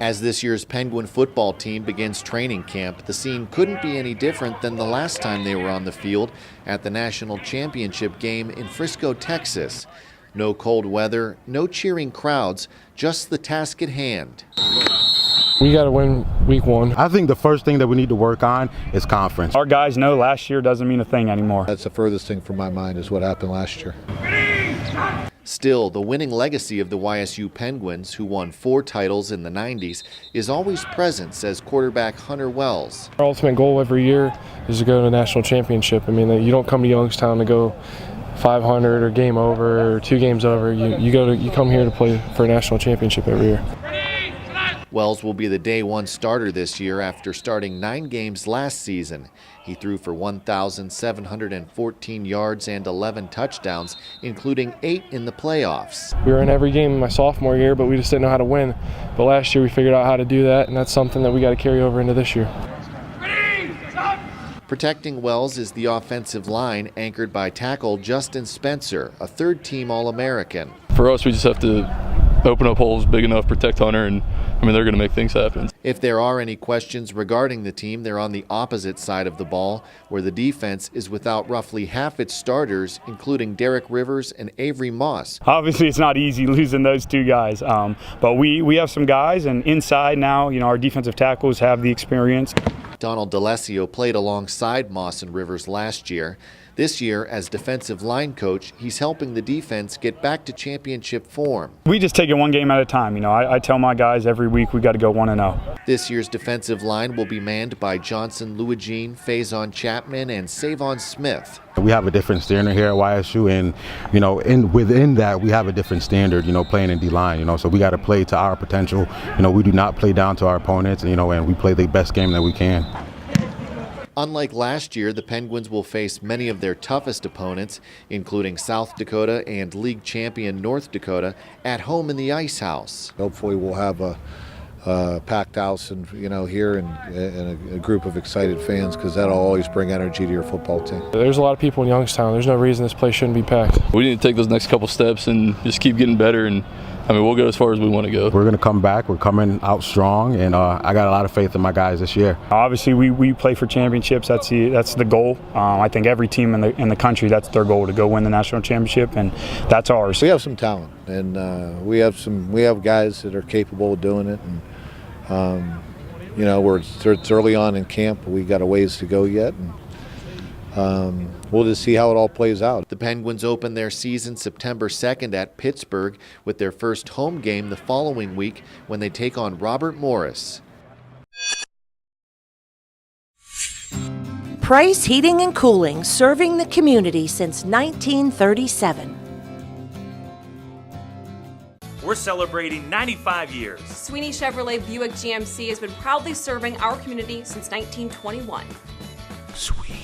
As this year's Penguin football team begins training camp, the scene couldn't be any different than the last time they were on the field at the national championship game in Frisco, Texas. No cold weather, no cheering crowds, just the task at hand. We got to win week one. I think the first thing that we need to work on is conference. Our guys know last year doesn't mean a thing anymore. That's the furthest thing from my mind is what happened last year. Still, the winning legacy of the YSU Penguins, who won 4 titles in the 90s, is always present, says quarterback Hunter Wells. Our ultimate goal every year is to go to the national championship. I mean, you don't come to Youngstown to go 500 or game over or 2 games over. You come here to play for a national championship every year. Wells will be the day 1 starter this year after starting 9 games last season. He threw for 1,714 yards and 11 touchdowns, including 8 in the playoffs. We were in every game in my sophomore year, but we just didn't know how to win. But last year we figured out how to do that, and that's something that we got to carry over into this year. Protecting Wells is the offensive line, anchored by tackle Justin Spencer, a third-team All-American. For us, we just have to open up holes big enough, protect Hunter, and they're going to make things happen. If there are any questions regarding the team, they're on the opposite side of the ball, where the defense is without roughly half its starters, including Derek Rivers and Avery Moss. Obviously, it's not easy losing those 2 guys, but we have some guys, and inside now, our defensive tackles have the experience. Donald D'Alessio played alongside Moss and Rivers last year. This year, as defensive line coach, he's helping the defense get back to championship form. We just take it one game at a time. I tell my guys every week we got to go 1-0. This year's defensive line will be manned by Johnson Louigine, Faison Chapman, and Savon Smith. We have a different standard here at YSU, and within that we have a different standard, playing in D-line, so we got to play to our potential. We do not play down to our opponents, and we play the best game that we can. Unlike last year, the Penguins will face many of their toughest opponents, including South Dakota and league champion North Dakota, at home in the Ice House. Hopefully we'll have a packed house and here and a group of excited fans, because that'll always bring energy to your football team. There's a lot of people in Youngstown. There's no reason this place shouldn't be packed. We need to take those next couple steps and just keep getting better, and we'll go as far as we want to go. We're going to come back. We're coming out strong, and I got a lot of faith in my guys this year. Obviously, we play for championships. That's the goal. I think every team in the country, that's their goal, to go win the national championship, and that's ours. We have some talent, and we have guys that are capable of doing it. And it's early on in camp. We got a ways to go yet. And, we'll just see how it all plays out. The Penguins open their season September 2nd at Pittsburgh, with their first home game the following week when they take on Robert Morris. Price Heating and Cooling, serving the community since 1937. We're celebrating 95 years. Sweeney Chevrolet Buick GMC has been proudly serving our community since 1921. Sweeney.